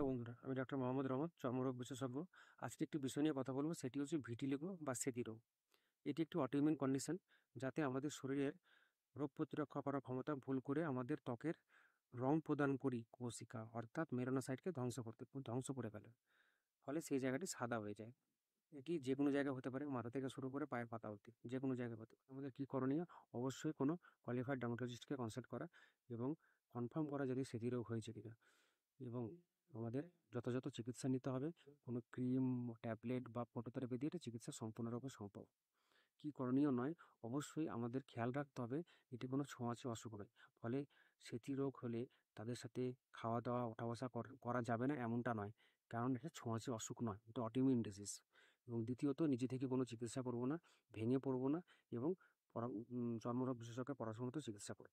বন্ধুরা, আমি ডক্টর মোহাম্মদ রহমত, চর্মরোগ বিশেষজ্ঞ। আজকে একটি বিষয় নিয়ে কথা বলবো, সেটি হচ্ছে ভিটিলিগো বা সেতি রোগ। এটি একটি অটোইমিউন কন্ডিশন, যাতে আমাদের শরীরের রোগ প্রতিরক্ষা করার ক্ষমতা ভুল করে আমাদের ত্বকের রং প্রদানকারী কোশিকা অর্থাৎ মেলানোসাইটকে ধ্বংস করে ফেলে। ফলে সেই জায়গাটি সাদা হয়ে যায়। এটি যে কোনো জায়গায় হতে পারে, মাথা থেকে শুরু করে পায়ের পাতা অবধি যে কোনো জায়গায় হতে পারে। আমাদের কী করণীয়? অবশ্যই কোনো কোয়ালিফাইড ডার্মাটোলজিস্টকে কনসাল্ট করা এবং কনফার্ম করা যদি সেতি রোগ হয়েছে কিনা, এবং আমাদের যথাযথ চিকিৎসা নিতে হবে। কোনো ক্রিম, ট্যাবলেট বা ফটোথেরাপি দিয়ে এটা চিকিৎসা সম্পূর্ণরূপে সম্ভব। কী করণীয় নয়, অবশ্যই আমাদের খেয়াল রাখতে হবে এটি কোনো ছোঁয়াচে অসুখ নয়। ফলে সেতি রোগ হলে তাদের সাথে খাওয়া দাওয়া ওঠা বসা করা যাবে না এমনটা নয়, কারণ এটা ছোঁয়াচে অসুখ নয়, এটা অটোইমিউন ডিজিজ। এবং দ্বিতীয়ত, নিজে থেকে কোনো চিকিৎসা করব না, ভেঙে পড়বো না, এবং চর্মরোগ বিশেষজ্ঞের পরামর্শ মতো চিকিৎসা করব।